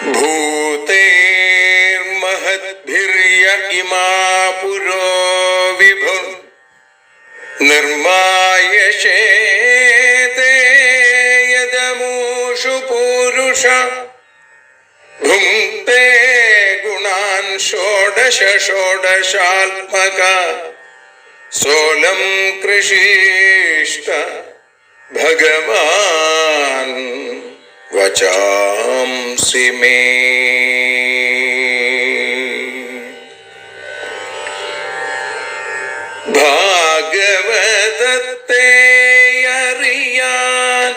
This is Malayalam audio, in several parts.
भूतेर्महद्भिर्य इमा पुरो विभुः निर्मायशेते यदमूषु पूरुष भुङ्क्ते गुणान् षोडश षोडशात्मका सोऽलं कृषीष्ट भगवान् वचांसि मे। ഭാഗവതത്തെ അറിയാൻ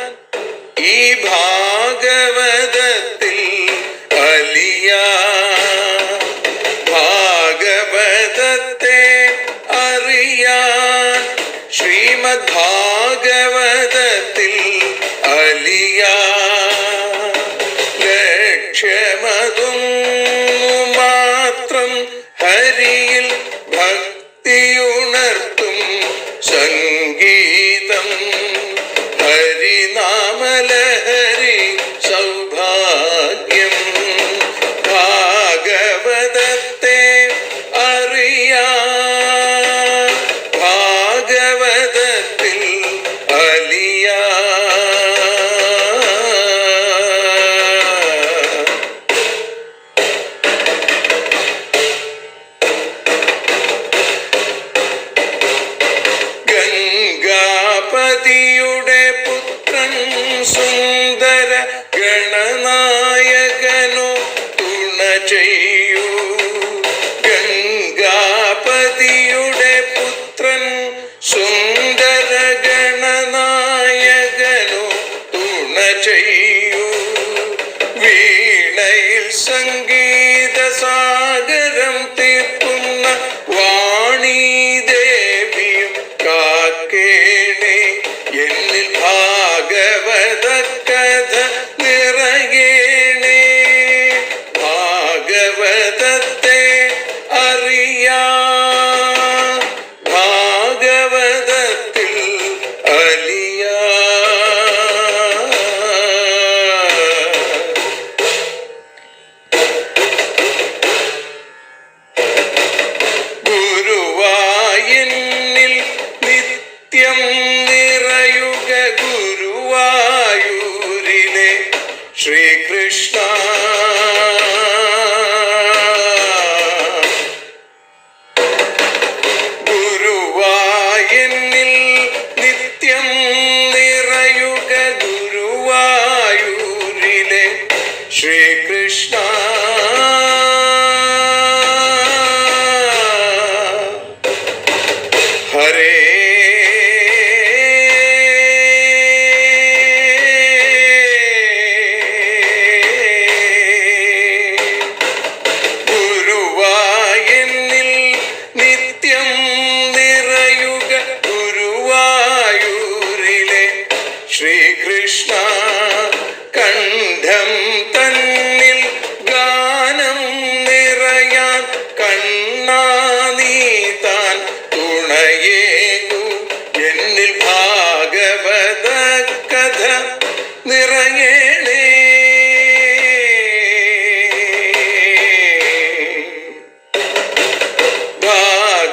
ഈ ഭാഗവതത്തിൽ അലിയാൻ, ഭാഗവതത്തെ അറിയാൻ ശ്രീമദ് ഭാഗവതത്തിൽ അലിയാൻ, ലക്ഷ്യമതും മാത്രം ഹരിയിൽ ഭക്തിയുണർത്തും സംഗീതം ഹരിനാമലഹരി സൗഭാഗ്യം. ഭാഗവതത്തെ അറിയാൻ ഭാഗവതത്തിൽ അലിയാൻ. ഗംഗാപതിയുടെ പുത്രൻ സുന്ദര ഗണനായകനോ തുണ ചെയ്യൂ. ഗംഗാപതിയുടെ പുത്രൻ സുന്ദര ഗണനായകനോ തുണ ചെയ്യൂ. വീണയിൽ സംഗീത സാഗരം തീർക്കുന്ന വാണീദേവിയും കാക്കേണേ എന്നിൽ ഭാഗവത കഥ നിറയേണേ. ഭാഗവതത്തെ അറിയാൻ ഭാഗവതത്തിൽ അലിയാൻ. ഗുരുവായൂരിൽ നിത്യം നിറയുക ഗുരുവായൂരിലെ ശ്രീകൃഷ്ണ. ഗുരുവായൂരിൽ നിത്യം നിറയുക ഗുരുവായൂരിലെ ശ്രീകൃഷ്ണ. ഹരേ ഗുരുവായൂരിൽ നിത്യം നിറയുക ഗുരുവായൂരിലെ ശ്രീകൃഷ്ണ. കണ്ഠം തന്നിൽ ഗാനം നിറയാൻ കണ്ണാ നീ താൻ തുണയേകു. എന്നിൽ ഭാഗവത കഥ നിറയേണേ.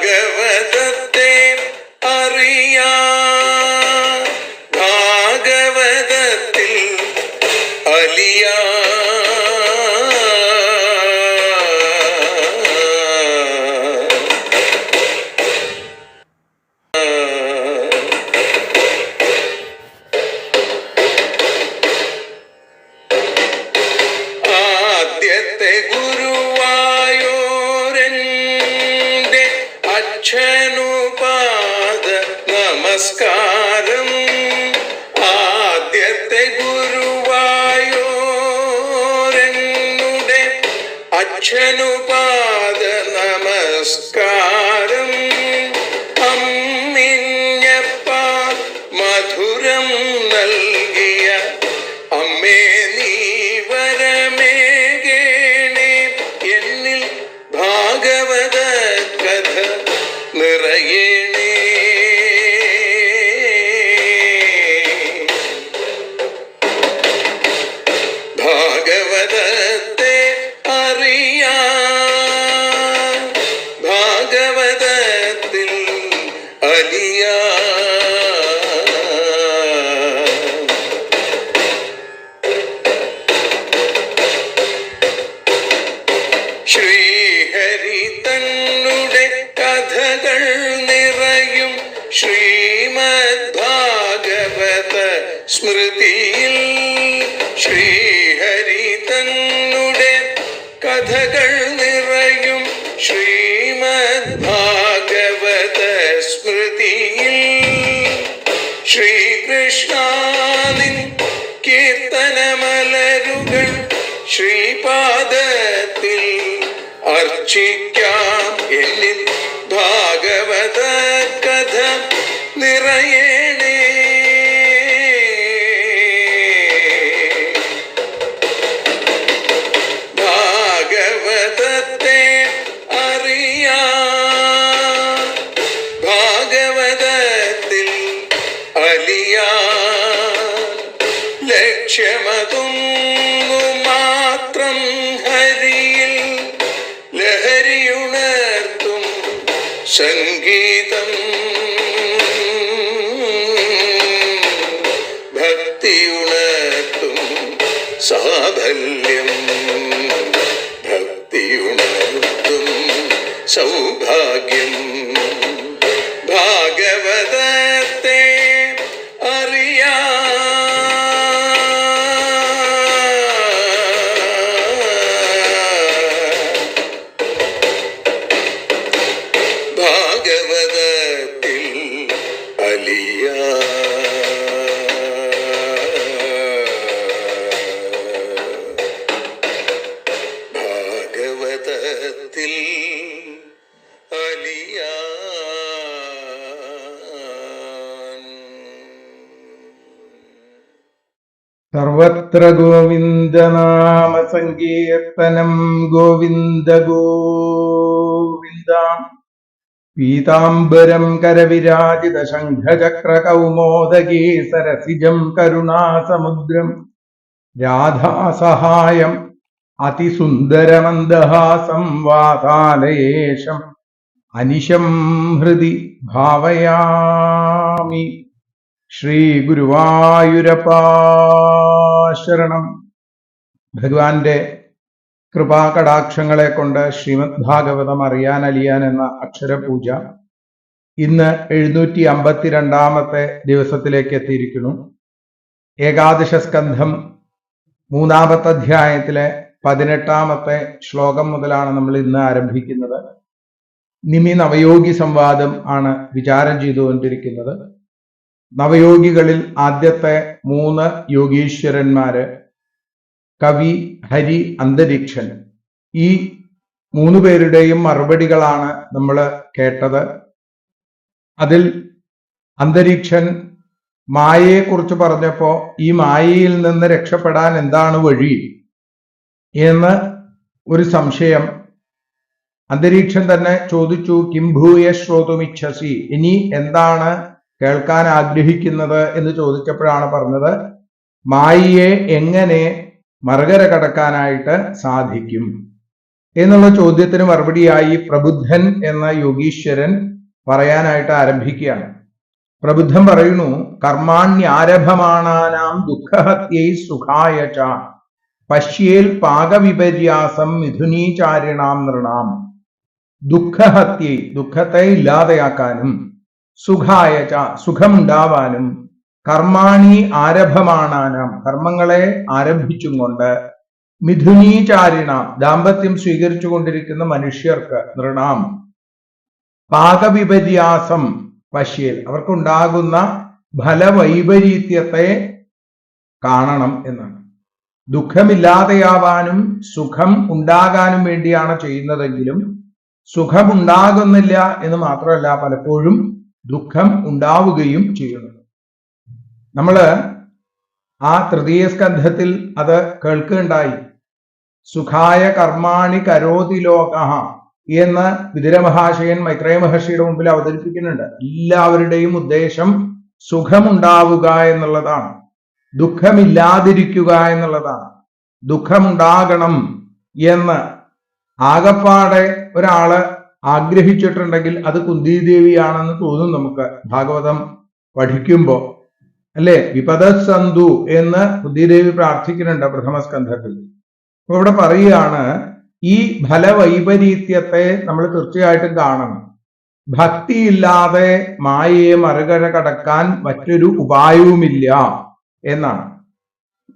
ഭാഗവതത്തെ അറിയാൻ ഭാഗവതത്തിൽ അലിയാൻ. ആദ്യത്തെ ഗുരുവായൂരന്റെ അച്ഛനുപാദ നമസ്കാരം. ആദ്യത്തെ ഗുരുവായൂരനുടെ അച്ഛനുപാദ നമസ്കാരം. അമ്മിഞ്ഞപ്പാൽ മധുരം നൽകിയ അമ്മേ നീ വരമേകേണേ. എന്നിൽ ഭാഗവത കഥ നിറയേണേ. ഭാഗവതത്തെ അലിയാ. ശ്രീഹരി തന്നുടെ കഥകൾ നിറയും ശ്രീമദ് ഭാഗവത സ്മൃതിയിൽ, ശ്രീഹരി തന്നുടെ കഥകൾ നിറയും ശ്രീമദ് ഭാഗവത സ്മൃതിയിൽ, ശ്രീകൃഷ്ണാനിൻ കീർത്തനമലരുകൾ ശ്രീപാദത്തിൽ അർച്ചിക്കാം. എന്നിൽ ഭാഗവത കഥ നിറയേണേ. ഭാഗവതത്തെ അറിയാൻ, ഭാഗവതത്തിൽ അലിയാൻ, ലക്ഷ്യമതൊന്നു മാത്രം ഹരിയിൽ ലഹരിയുണർത്തും സംഗീതം, ഭക്തിയുണർത്തും സാഫല്യം, ഭക്തിയുണർത്തും സൗഭാഗ്യം. ഭാഗവതത്തെ അറിയാൻ, ഭാഗവതത്തിൽ അലിയാൻ. ഭാഗവതത്തിൽ അലിയാൻ. സർവത്ര ഗോവിന്ദനാമ സങ്കീർത്തനം. ഗോവിന്ദ ഗോവിന്ദ. പീതാംബരം കരവിരാജിത ശംഖചക്ര കൗമോദഗീ സരസിജം കരുണാസമുദ്രം രാധാസഹായം അതിസുന്ദരമന്ദഹാസം വാതാലയേശം അനിശം ഹൃദി ഭാവയാമി. ശ്രീ ഗുരുവായൂരപ്പാ ശരണം. ഭഗവാന്റെ കൃപാകടാക്ഷങ്ങളെ കൊണ്ട് ശ്രീമദ് ഭാഗവതം അറിയാൻ അലിയാൻ എന്ന അക്ഷരപൂജ ഇന്ന് 752 ദിവസത്തിലേക്ക് എത്തിയിരിക്കുന്നു. ഏകാദശ സ്കന്ധം 3-ാമത്തെ അധ്യായത്തിലെ 18-ാമത്തെ ശ്ലോകം മുതലാണ് നമ്മൾ ഇന്ന് ആരംഭിക്കുന്നത്. നിമി നവയോഗി സംവാദം ആണ് വിചാരം ചെയ്തുകൊണ്ടിരിക്കുന്നത്. നവയോഗികളിൽ ആദ്യത്തെ 3 യോഗീശ്വരന്മാര് കവി, ഹരി, അന്തരീക്ഷൻ, ഈ 3 പേരുടെയും മറുപടികളാണ് നമ്മൾ കേട്ടത്. അതിൽ അന്തരീക്ഷൻ മായയെക്കുറിച്ച് പറഞ്ഞപ്പോ ഈ മായയിൽ നിന്ന് രക്ഷപ്പെടാൻ എന്താണ് വഴി എന്ന് ഒരു സംശയം അന്തരീക്ഷൻ തന്നെ ചോദിച്ചു. കിംഭൂയ ശ്രോതുമിച്ഛസി, ഇനി എന്താണ് കേൾക്കാൻ ആഗ്രഹിക്കുന്നത് എന്ന് ചോദിച്ചപ്പോഴാണ് പറഞ്ഞത് മായയെ എങ്ങനെ മറുകര കടക്കാനായിട്ട് സാധിക്കും എന്നുള്ള ചോദ്യത്തിന് മറുപടിയായി പ്രബുദ്ധൻ എന്ന യോഗീശ്വരൻ പറയാനായിട്ട് ആരംഭിക്കുകയാണ്. പ്രബുദ്ധൻ പറയുന്നു, കർമാണ്യാരഭമാണാനാം ദുഃഖഹത്യൈ സുഖായ ച പശ്യേൽ പാകവിപര്യാസം മിഥുനീചാരിണാം നൃണാം. ദുഃഖഹത്യൈ, ദുഃഖത്തെ ഇല്ലാതെയാക്കാനും, സുഖായ ച സുഖമുണ്ടാവാനും, കർമാണി ആരഭമാണാനാം കർമ്മങ്ങളെ ആരംഭിച്ചും കൊണ്ട്, മിഥുനീചാരിണ ദാമ്പത്യം സ്വീകരിച്ചു കൊണ്ടിരിക്കുന്ന മനുഷ്യർക്ക്, നൃണാം പാകവിപര്യാസം പശ്യേൽ അവർക്കുണ്ടാകുന്ന ഫലവൈപരീത്യത്തെ കാണണം എന്നാണ്. ദുഃഖമില്ലാതെയാവാനും സുഖം ഉണ്ടാകാനും വേണ്ടിയാണ് ചെയ്യുന്നതെങ്കിലും സുഖമുണ്ടാകുന്നില്ല എന്ന് മാത്രമല്ല, പലപ്പോഴും ദുഃഖം ഉണ്ടാവുകയും ചെയ്യുന്നു. നമ്മള് ആ തൃതീയ സ്കന്ധത്തിൽ അത് കേൾക്കുകയുണ്ടായി. സുഖായ കർമാണി കരോതി ലോകഃ എന്ന് വിതുരമഹാശയൻ മൈത്രേയ മഹർഷിയുടെ മുമ്പിൽ അവതരിപ്പിക്കുന്നുണ്ട്. എല്ലാവരുടെയും ഉദ്ദേശം സുഖമുണ്ടാവുക എന്നുള്ളതാണ്, ദുഃഖമില്ലാതിരിക്കുക എന്നുള്ളതാണ്. ദുഃഖമുണ്ടാകണം എന്ന് ആകപ്പാടെ ഒരാള് ആഗ്രഹിച്ചിട്ടുണ്ടെങ്കിൽ അത് കുന്തിദേവിയാണെന്ന് തോന്നും നമുക്ക് ഭാഗവതം പഠിക്കുമ്പോൾ, അല്ലെ? വിപദസന്തു എന്ന് കുന്തിദേവി പ്രാർത്ഥിക്കുന്നുണ്ട് പ്രഥമസ്കന്ധത്തിൽ. അപ്പൊ ഇവിടെ പറയുകയാണ്, ഈ ഫലവൈപരീത്യത്തെ നമ്മൾ തീർച്ചയായിട്ടും കാണണം. ഭക്തിയില്ലാതെ മായയെ മറുകര കടക്കാൻ മറ്റൊരു ഉപായവുമില്ല എന്നാണ്.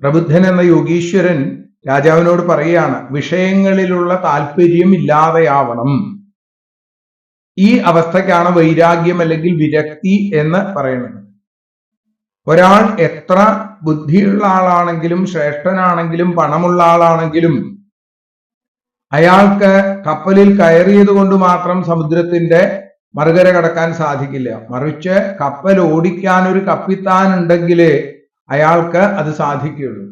പ്രബുദ്ധൻ എന്ന യോഗീശ്വരൻ രാജാവിനോട് പറയുകയാണ്, വിഷയങ്ങളിലുള്ള താല്പര്യം ഇല്ലാതെയാവണം. ഈ അവസ്ഥയ്ക്കാണ് വൈരാഗ്യം അല്ലെങ്കിൽ വിരക്തി എന്ന് പറയുന്നത്. ഒരാൾ എത്ര ബുദ്ധിയുള്ള ആളാണെങ്കിലും ശ്രേഷ്ഠനാണെങ്കിലും പണമുള്ള ആളാണെങ്കിലും അയാൾക്ക് കപ്പലിൽ കയറിയത് കൊണ്ട് മാത്രം സമുദ്രത്തിന്റെ മറുകര കടക്കാൻ സാധിക്കില്ല. മറിച്ച് കപ്പൽ ഓടിക്കാൻ ഒരു കപ്പിത്താൻ ഉണ്ടെങ്കിലേ അയാൾക്ക് അത് സാധിക്കുകയുള്ളൂ.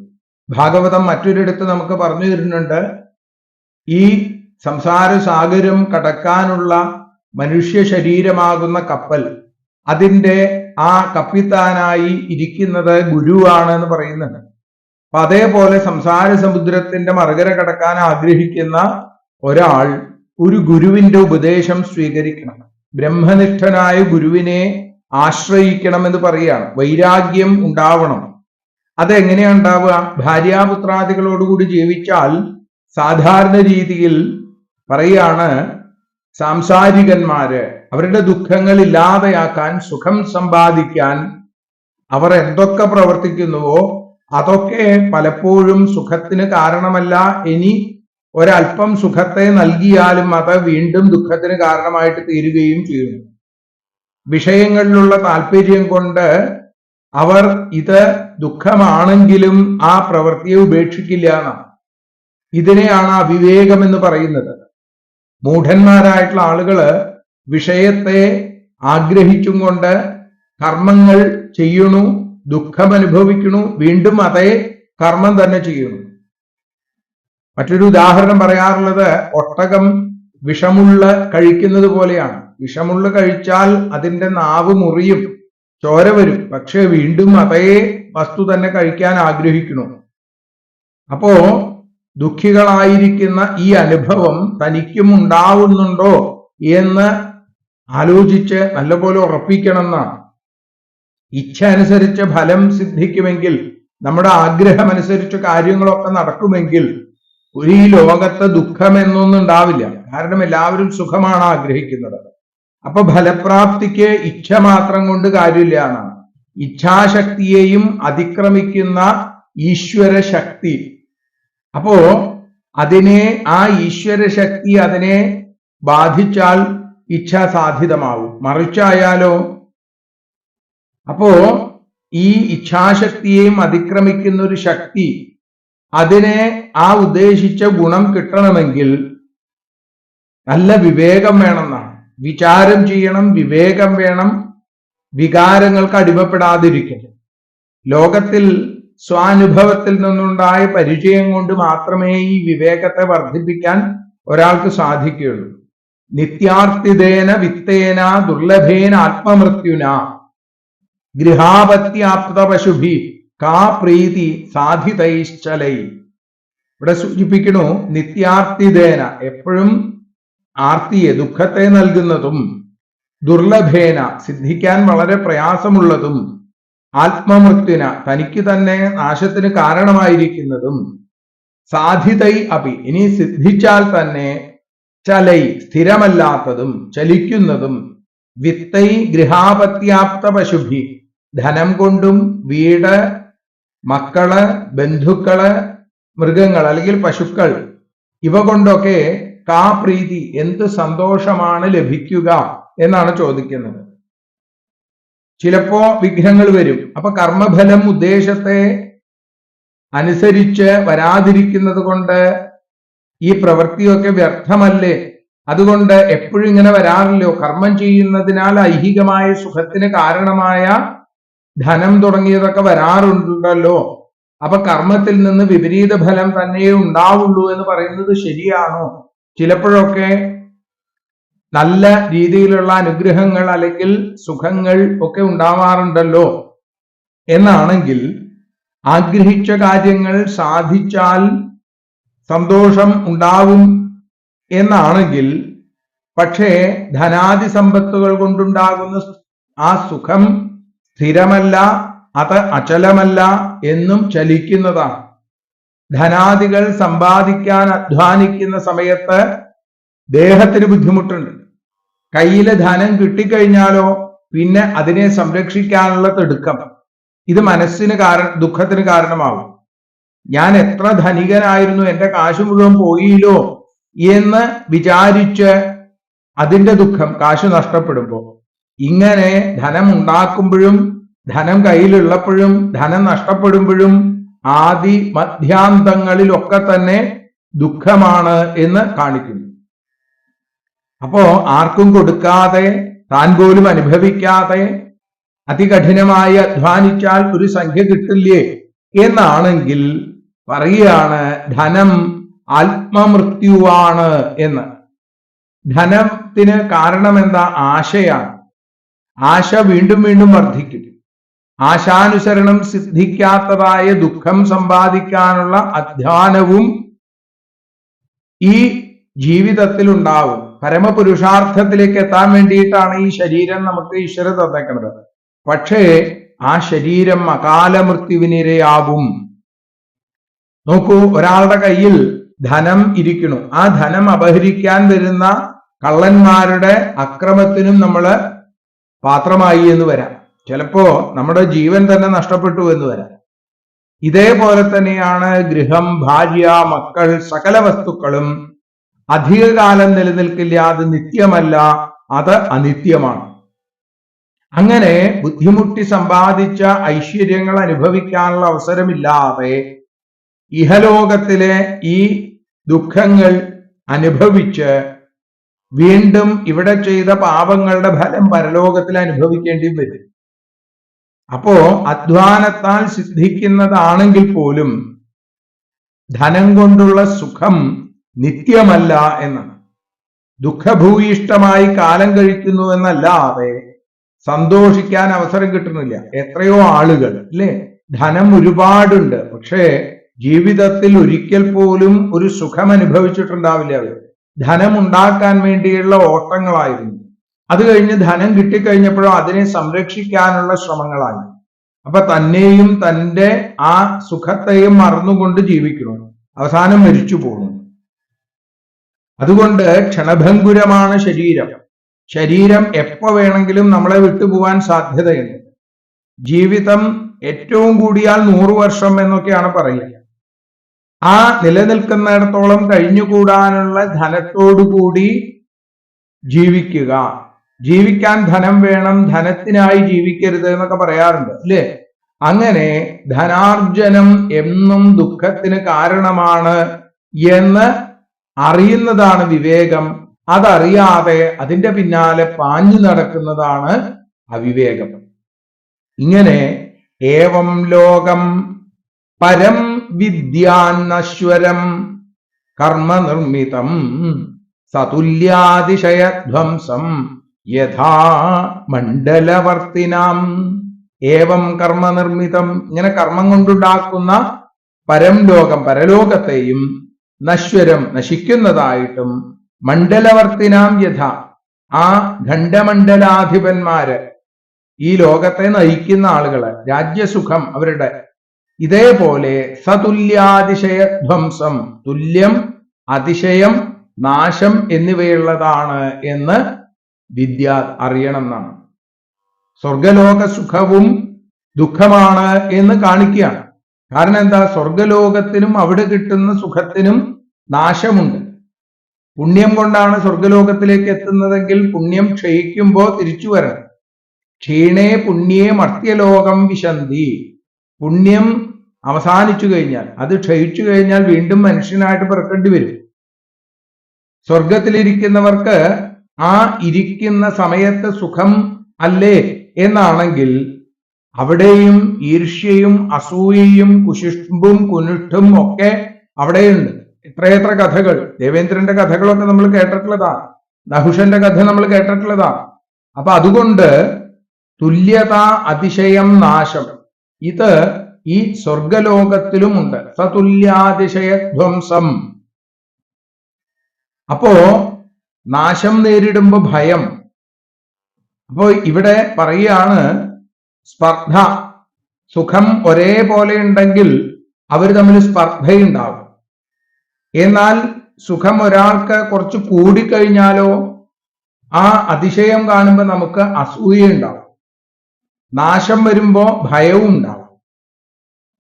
ഭാഗവതം മറ്റൊരിടത്ത് നമുക്ക് പറഞ്ഞു തരുന്നുണ്ട്, ഈ സംസാര സാഗരം കടക്കാനുള്ള മനുഷ്യ ശരീരമാകുന്ന കപ്പൽ, അതിൻ്റെ ആ കപ്പിത്താനായി ഇരിക്കുന്നത് ഗുരുവാണ് എന്ന് പറയുന്നുണ്ട്. അപ്പൊ അതേപോലെ സംസാര സമുദ്രത്തിന്റെ മറുകര കടക്കാൻ ആഗ്രഹിക്കുന്ന ഒരാൾ ഒരു ഗുരുവിന്റെ ഉപദേശം സ്വീകരിക്കണം. ബ്രഹ്മനിഷ്ഠനായ ഗുരുവിനെ ആശ്രയിക്കണം എന്ന് പറയുകയാണ്. വൈരാഗ്യം ഉണ്ടാവണം. അതെങ്ങനെയാ ഉണ്ടാവുക? ഭാര്യാപുത്രാദികളോടുകൂടി ജീവിച്ചാൽ സാധാരണ രീതിയിൽ പറയാണ്, സാംസാരികന്മാര് അവരുടെ ദുഃഖങ്ങൾ ഇല്ലാതെയാക്കാൻ, സുഖം സമ്പാദിക്കാൻ അവർ എന്തൊക്കെ പ്രവർത്തിക്കുന്നുവോ അതൊക്കെ പലപ്പോഴും സുഖത്തിന് കാരണമല്ല. ഇനി ഒരല്പം സുഖത്തെ നൽകിയാലും അത് വീണ്ടും ദുഃഖത്തിന് കാരണമായിട്ട് തീരുകയും ചെയ്യുന്നു. വിഷയങ്ങളിലുള്ള താല്പര്യം കൊണ്ട് അവർ ഇത് ദുഃഖമാണെങ്കിലും ആ പ്രവൃത്തിയെ ഉപേക്ഷിക്കില്ല എന്നാണ്. ഇതിനെയാണ് അവിവേകം എന്ന് പറയുന്നത്. മൂഢന്മാരായിട്ടുള്ള ആളുകള് വിഷയത്തെ ആഗ്രഹിച്ചും കൊണ്ട് കർമ്മങ്ങൾ ചെയ്യണു, ദുഃഖം അനുഭവിക്കണു, വീണ്ടും അതേ കർമ്മം തന്നെ ചെയ്യണു. മറ്റൊരു ഉദാഹരണം പറയാറുള്ളത്, ഒട്ടകം വിഷമുള്ള കഴിക്കുന്നത് പോലെയാണ്. വിഷമുള്ള കഴിച്ചാൽ അതിൻ്റെ നാവ് മുറിയും, ചോര വരും, പക്ഷെ വീണ്ടും അതേ വസ്തു തന്നെ കഴിക്കാൻ ആഗ്രഹിക്കുന്നു. അപ്പോ ദുഃഖികളായിരിക്കുന്ന ഈ അനുഭവം തനിക്കും ഉണ്ടാവുന്നുണ്ടോ എന്ന് ആലോചിച്ച് നല്ലപോലെ ഉറപ്പിക്കണം എന്നാണ്. ഇച്ഛ അനുസരിച്ച് ഫലം സിദ്ധിക്കുമെങ്കിൽ, നമ്മുടെ ആഗ്രഹമനുസരിച്ച് കാര്യങ്ങളൊക്കെ നടക്കുമെങ്കിൽ ഈ ലോകത്ത് ദുഃഖം എന്നൊന്നും ഉണ്ടാവില്ല. കാരണം എല്ലാവരും സുഖമാണ് ആഗ്രഹിക്കുന്നത്. അപ്പൊ ഫലപ്രാപ്തിക്ക് ഇച്ഛ മാത്രം കൊണ്ട് കാര്യമില്ല എന്നാണ്. ഇച്ഛാശക്തിയെയും അതിക്രമിക്കുന്ന ഈശ്വര ശക്തി, അപ്പോ അതിനെ, ആ ഈശ്വര ശക്തി അതിനെ ബാധിച്ചാൽ ഇച്ഛ സാധിതമാവും. മറിച്ചായാലോ? അപ്പോ ഈ ഇച്ഛാശക്തിയെയും അതിക്രമിക്കുന്ന ഒരു ശക്തി, അതിനെ ആ ഉദ്ദേശിച്ച ഗുണം കിട്ടണമെങ്കിൽ നല്ല വിവേകം വേണമെന്നാണ്. വിചാരം ചെയ്യണം, വിവേകം വേണം, വികാരങ്ങൾക്ക് അടിമപ്പെടാതിരിക്കണം. ലോകത്തിൽ സ്വാനുഭവത്തിൽ നിന്നുണ്ടായ പരിചയം കൊണ്ട് മാത്രമേ ഈ വിവേകത്തെ വർദ്ധിപ്പിക്കാൻ ഒരാൾക്ക് സാധിക്കുകയുള്ളൂ. നിത്യാർത്ഥിതേന വിത്തേന ദുർലഭേന ആത്മമൃത്യുന ഗൃഹാപത്യാപ്ത പശുഭി കാ പ്രീതി സാധിതൈശ്ചലൈ. ഇവിടെ സൂചിപ്പിക്കണു, നിത്യാർത്ഥിതേന എപ്പോഴും ആർത്തിയെ, ദുഃഖത്തെ നൽകുന്നതും, ദുർലഭേന സിദ്ധിക്കാൻ വളരെ പ്രയാസമുള്ളതും, ആത്മമൃത്യുന തനിക്ക് തന്നെ നാശത്തിന് കാരണമായിരിക്കുന്നതും, സാധിതൈ അപി ഇനി സിദ്ധിച്ചാൽ തന്നെ ചലൈ സ്ഥിരമല്ലാത്തതും ചലിക്കുന്നതും, വിത്തൈ ഗൃഹാപത്യാപ്ത പശുഭി ധനം കൊണ്ടും വീട്, മക്കള്, ബന്ധുക്കള്, മൃഗങ്ങൾ അല്ലെങ്കിൽ പശുക്കൾ, ഇവ കൊണ്ടൊക്കെ കാ പ്രീതി എന്ത് സന്തോഷമാണ് ലഭിക്കുക എന്നാണ് ചോദിക്കുന്നത്. ചിലപ്പോ വിഘ്നങ്ങൾ വരും. അപ്പൊ കർമ്മഫലം ഉദ്ദേശത്തെ അനുസരിച്ച് വരാതിരിക്കുന്നത് കൊണ്ട് ഈ പ്രവൃത്തിയൊക്കെ വ്യർത്ഥമല്ലേ? അതുകൊണ്ട് എപ്പോഴും ഇങ്ങനെ വരാറില്ലോ. കർമ്മം ചെയ്യുന്നതിനാൽ ഐഹികമായ സുഖത്തിന് കാരണമായ ധനം തുടങ്ങിയതൊക്കെ വരാറുണ്ടല്ലോ. അപ്പൊ കർമ്മത്തിൽ നിന്ന് വിപരീത ഫലം തന്നെ ഉണ്ടാവുള്ളൂ എന്ന് പറയുന്നത് ശരിയാണോ? ചിലപ്പോഴൊക്കെ നല്ല രീതിയിലുള്ള അനുഗ്രഹങ്ങൾ അല്ലെങ്കിൽ സുഖങ്ങൾ ഒക്കെ ഉണ്ടാവാറുണ്ടല്ലോ. എന്നാണെങ്കിൽ ആഗ്രഹിച്ച കാര്യങ്ങൾ സാധിച്ചാൽ സന്തോഷം ഉണ്ടാവും എന്നാണെങ്കിൽ പക്ഷേ ധനാദി സമ്പത്തുകൾ കൊണ്ടുണ്ടാകുന്ന ആ സുഖം സ്ഥിരമല്ല, അത് അചലമല്ല, എന്നും ചലിക്കുന്നതാണ്. ധനാദികൾ സമ്പാദിക്കാൻ അധ്വാനിക്കുന്ന സമയത്ത് ദേഹത്തിന് ബുദ്ധിമുട്ടുണ്ട്. കയ്യിൽ ധനം കിട്ടിക്കഴിഞ്ഞാലോ പിന്നെ അതിനെ സംരക്ഷിക്കാനുള്ള തിടുക്കം, ഇത് മനസ്സിന് ദുഃഖത്തിന് കാരണമാവും. ഞാൻ എത്ര ധനികനായിരുന്നു, എന്റെ കാശ് മുഴുവൻ പോയില്ലോ എന്ന് വിചാരിച്ച് അതിന്റെ ദുഃഖം, കാശ് നഷ്ടപ്പെടുമ്പോൾ. ഇങ്ങനെ ധനം ഉണ്ടാക്കുമ്പോഴും ധനം കയ്യിലുള്ളപ്പോഴും ധനം നഷ്ടപ്പെടുമ്പോഴും ആദി മധ്യാന്തങ്ങളിലൊക്കെ തന്നെ ദുഃഖമാണ് എന്ന് കാണിക്കുന്നു. അപ്പോ ആർക്കും കൊടുക്കാതെ താൻ പോലും അനുഭവിക്കാതെ അതികഠിനമായി അധ്വാനിച്ചാൽ ഒരു സംഖ്യ കിട്ടില്ലേ എന്നാണെങ്കിൽ പറയുകയാണ് ധനം ആത്മമൃത്യുവാണ് എന്ന്. ധനത്തിന് കാരണം എന്താ? ആശയാണ്. ആശ വീണ്ടും വീണ്ടും വർദ്ധിക്കും. ആശാനുസരണം സിദ്ധിക്കാത്തതായ ദുഃഖം സമ്പാദിക്കാനുള്ള അധ്വാനവും ഈ ജീവിതത്തിൽ ഉണ്ടാവും. പരമപുരുഷാർത്ഥത്തിലേക്ക് എത്താൻ വേണ്ടിയിട്ടാണ് ഈ ശരീരം നമുക്ക് ഈശ്വരൻ തന്നേക്കുന്നത്. പക്ഷേ ആ ശരീരം അകാല മൃത്യുവിനിരയാവും. നോക്കൂ, ഒരാളുടെ കയ്യിൽ ധനം ഇരിക്കണു. ആ ധനം അപഹരിക്കാൻ വരുന്ന കള്ളന്മാരുടെ അക്രമത്തിനും നമ്മൾ പാത്രമായി എന്ന് വരാം. ചിലപ്പോ നമ്മുടെ ജീവൻ തന്നെ നഷ്ടപ്പെട്ടു എന്ന് വരാം. ഇതേപോലെ തന്നെയാണ് ഗൃഹം, ഭാര്യ, മക്കൾ, സകല വസ്തുക്കളും അധികകാലം നിലനിൽക്കില്ല. അത് നിത്യമല്ല, അത് അനിത്യമാണ്. അങ്ങനെ ബുദ്ധിമുട്ടി സമ്പാദിച്ച ഐശ്വര്യങ്ങൾ അനുഭവിക്കാനുള്ള അവസരമില്ലാതെ ഇഹലോകത്തിലെ ഈ ദുഃഖങ്ങൾ അനുഭവിച്ച് വീണ്ടും ഇവിടെ ചെയ്ത പാപങ്ങളുടെ ഫലം പരലോകത്തിൽ അനുഭവിക്കേണ്ടി വരും. അപ്പോ അധ്വാനത്താൽ സിദ്ധിക്കുന്നതാണെങ്കിൽ പോലും ധനം കൊണ്ടുള്ള സുഖം നിത്യമല്ല എന്നാണ്. ദുഃഖഭൂയിഷ്ടമായി കാലം കഴിക്കുന്നു എന്നല്ലാതെ സന്തോഷിക്കാൻ അവസരം കിട്ടുന്നില്ല. എത്രയോ ആളുകൾ അല്ലേ, ധനം ഒരുപാടുണ്ട്, പക്ഷേ ജീവിതത്തിൽ ഒരിക്കൽ പോലും ഒരു സുഖം അനുഭവിച്ചിട്ടുണ്ടാവില്ല. അവർ ധനം ഉണ്ടാക്കാൻ വേണ്ടിയുള്ള ഓട്ടങ്ങളായിരുന്നു. അത് കഴിഞ്ഞ് ധനം കിട്ടിക്കഴിഞ്ഞപ്പോഴും അതിനെ സംരക്ഷിക്കാനുള്ള ശ്രമങ്ങളായി. അപ്പൊ തന്നെയും തന്റെ ആ സുഖത്തെയും മറന്നുകൊണ്ട് ജീവിക്കണം. അവസാനം മരിച്ചു പോകുന്നു. അതുകൊണ്ട് ക്ഷണഭങ്കുരമാണ് ശരീരം. ശരീരം എപ്പോ വേണമെങ്കിലും നമ്മളെ വിട്ടുപോകാൻ സാധ്യതയുണ്ട്. ജീവിതം ഏറ്റവും കൂടിയാൽ 100 വർഷം എന്നൊക്കെയാണ് പറയുക. ആ നിലനിൽക്കുന്നിടത്തോളം കഴിഞ്ഞുകൂടാനുള്ള ധനത്തോടുകൂടി ജീവിക്കുക. ജീവിക്കാൻ ധനം വേണം, ധനത്തിനായി ജീവിക്കരുത് എന്നൊക്കെ പറയാറുണ്ട് അല്ലേ? അങ്ങനെ ധനാർജനം എന്നും ദുഃഖത്തിന് കാരണമാണ് എന്ന് അറിയുന്നതാണ് വിവേകം. അതറിയാതെ അതിന്റെ പിന്നാലെ പാഞ്ഞു നടക്കുന്നതാണ് അവിവേകം. ഇങ്ങനെ ഏവം ലോകം പരം വിദ്യാന്നശ്വരം കർമ്മനിർമ്മിതം സതുല്യാതിശയധ്വംസം യഥാ മണ്ഡലവർത്തിനാം. ഏവം കർമ്മനിർമ്മിതം, ഇങ്ങനെ കർമ്മം കൊണ്ടുണ്ടാക്കുന്ന പരം ലോകം, പരലോകത്തെയും നശ്വരം, നശിക്കുന്നതായിട്ടും മണ്ഡലവർത്തിനാം യഥ, ആ ഖണ്ഡമണ്ഡലാധിപന്മാര്, ഈ ലോകത്തെ നയിക്കുന്ന ആളുകള്, രാജ്യസുഖം അവരുടെ, ഇതേപോലെ സതുല്യാതിശയധ്വംസം, തുല്യം, അതിശയം, നാശം എന്നിവയുള്ളതാണ് എന്ന് വിദ്യ അറിയണം എന്നാണ്. സ്വർഗലോക സുഖവും ദുഃഖമാണ് എന്ന് കാണിക്കുകയാണ്. കാരണം എന്താ? സ്വർഗലോകത്തിനും അവിടെ കിട്ടുന്ന സുഖത്തിനും നാശമുണ്ട്. പുണ്യം കൊണ്ടാണ് സ്വർഗലോകത്തിലേക്ക് എത്തുന്നതെങ്കിൽ പുണ്യം ക്ഷയിക്കുമ്പോൾ തിരിച്ചു വരണം. ക്ഷീണേ പുണ്യേ മർത്യലോകം വിശന്തി. പുണ്യം അവസാനിച്ചു കഴിഞ്ഞാൽ, അത് ക്ഷയിച്ചു കഴിഞ്ഞാൽ വീണ്ടും മനുഷ്യനായിട്ട് പിറക്കേണ്ടി വരും. സ്വർഗത്തിലിരിക്കുന്നവർക്ക് ആ ഇരിക്കുന്ന സമയത്ത് സുഖം അല്ലേ എന്നാണെങ്കിൽ അവിടെയും ഈർഷ്യയും അസൂയയും കുശുമ്പും കുനിഷ്ഠും ഒക്കെ അവിടെയുണ്ട്. എത്രയെത്ര കഥകൾ, ദേവേന്ദ്രന്റെ കഥകളൊക്കെ നമ്മൾ കേട്ടിട്ടുള്ളതാണ്, നഹുഷന്റെ കഥ നമ്മൾ കേട്ടിട്ടുള്ളതാണ്. അപ്പൊ അതുകൊണ്ട് തുല്യത, അതിശയം, നാശം, ഇത് ഈ സ്വർഗലോകത്തിലുമുണ്ട്. സതുല്യാതിശയധ്വംസം. അപ്പോ നാശം നേരിടുമ്പോൾ ഭയം. അപ്പോ ഇവിടെ പറയുകയാണ് സ്പർദ്ധ. സുഖം ഒരേപോലെ ഉണ്ടെങ്കിൽ അവർ തമ്മിൽ സ്പർദ്ധയുണ്ടാവും. എന്നാൽ സുഖം ഒരാൾക്ക് കുറച്ച് കൂടിക്കഴിഞ്ഞാലോ ആ അതിശയം കാണുമ്പോൾ നമുക്ക് അസൂയയുണ്ടാവും. നാശം വരുമ്പോ ഭയവും ഉണ്ടാവും.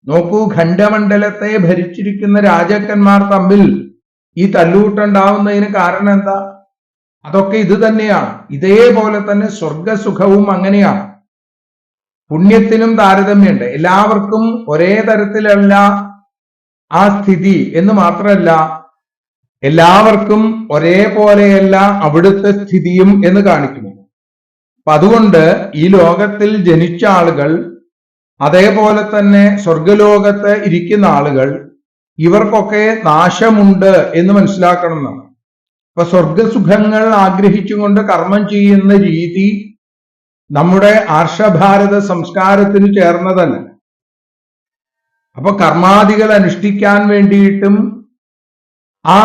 നോക്കൂ, ഖണ്ഡമണ്ഡലത്തെ ഭരിച്ചിരിക്കുന്ന രാജാക്കന്മാർ തമ്മിൽ ഈ തല്ലൂട്ടുണ്ടാവുന്നതിന് കാരണം എന്താ? അതൊക്കെ ഇത് തന്നെയാണ്. ഇതേപോലെ തന്നെ സ്വർഗസുഖവും അങ്ങനെയാണ്. പുണ്യത്തിനും താരതമ്യമുണ്ട്. എല്ലാവർക്കും ഒരേ തരത്തിലല്ല ആ സ്ഥിതി എന്ന് മാത്രമല്ല, എല്ലാവർക്കും ഒരേപോലെയല്ല അവിടുത്തെ സ്ഥിതിയും എന്ന് കാണിക്കുന്നു. അപ്പൊ അതുകൊണ്ട് ഈ ലോകത്തിൽ ജനിച്ച ആളുകൾ, അതേപോലെ തന്നെ സ്വർഗലോകത്ത് ഇരിക്കുന്ന ആളുകൾ, ഇവർക്കൊക്കെ നാശമുണ്ട് എന്ന് മനസ്സിലാക്കണം എന്നാണ്. അപ്പൊ സ്വർഗസുഖങ്ങൾ ആഗ്രഹിച്ചുകൊണ്ട് കർമ്മം ചെയ്യുന്ന രീതി നമ്മുടെ ആർഷഭാരത സംസ്കാരത്തിന് ചേർന്നതല്ല. അപ്പൊ കർമാദികൾ അനുഷ്ഠിക്കാൻ വേണ്ടിയിട്ടും ആ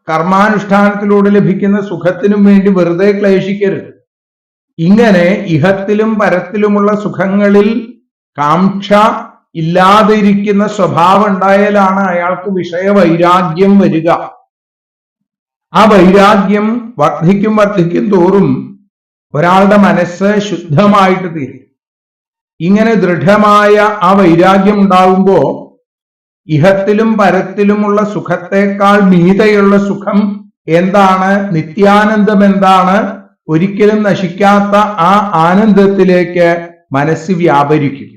കർമാനുഷ്ഠാനത്തിലൂടെ ലഭിക്കുന്ന സുഖത്തിനും വേണ്ടി വെറുതെ ക്ലേശിക്കരുത്. ഇങ്ങനെ ഇഹത്തിലും പരത്തിലുമുള്ള സുഖങ്ങളിൽ കാംക്ഷ ഇല്ലാതിരിക്കുന്ന സ്വഭാവം ഉണ്ടായാലാണ് അയാൾക്ക് വിഷയവൈരാഗ്യം വരിക. ആ വൈരാഗ്യം വർദ്ധിക്കും തോറും ഒരാളുടെ മനസ്സ് ശുദ്ധമായിട്ട് തീരും. ഇങ്ങനെ ദൃഢമായ ആ വൈരാഗ്യം ഉണ്ടാകുമ്പോ ഇഹത്തിലും പരത്തിലുമുള്ള സുഖത്തെക്കാൾ മീതയുള്ള സുഖം എന്താണ്, നിത്യാനന്ദം എന്താണ്, ഒരിക്കലും നശിക്കാത്ത ആ ആനന്ദത്തിലേക്ക് മനസ്സ് വ്യാപരിക്കും.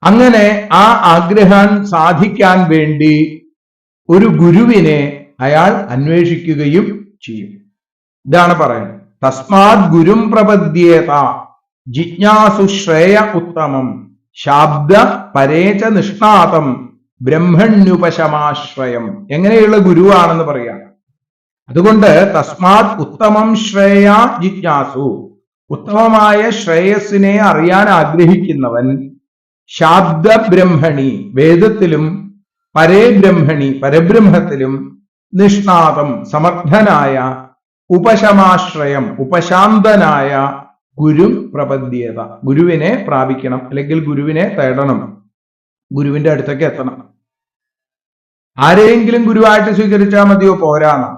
അങ്ങനെ ആ ആഗ്രഹം സാധിക്കാൻ വേണ്ടി ഒരു ഗുരുവിനെ അയാൾ അന്വേഷിക്കുകയും ചെയ്യും. ഇതാണ് പറയുന്നത്. തസ്മാത് ഗുരും പ്രപദ്യേത ജിജ്ഞാസു ശ്രേയ ഉത്തമം ശാബ്ദ പരേച നിഷ്ണാതം ബ്രഹ്മണ്യുപശമാശ്രയം. എങ്ങനെയുള്ള ഗുരുവാണെന്ന് പറയാം. അതുകൊണ്ട് തസ്മാത് ഉത്തമം ശ്രേയ ജിജ്ഞാസു, ഉത്തമമായ ശ്രേയസ്സിനെ അറിയാൻ ആഗ്രഹിക്കുന്നവൻ, ശാബ്ദ ബ്രഹ്മണി വേദത്തിലും, പരേ ബ്രഹ്മണി പരബ്രഹ്മത്തിലും, നിഷ്ണാതം സമർത്ഥനായ, ഉപശമാശ്രയം ഉപശാന്തനായ ഗുരു പ്രപദ്യേത, ഗുരുവിനെ പ്രാപിക്കണം, അല്ലെങ്കിൽ ഗുരുവിനെ തേടണം, ഗുരുവിന്റെ അടുത്തേക്ക് എത്തണം. ആരെയെങ്കിലും ഗുരുവായിട്ട് സ്വീകരിച്ചാൽ മതിയോ? പോരാണ്.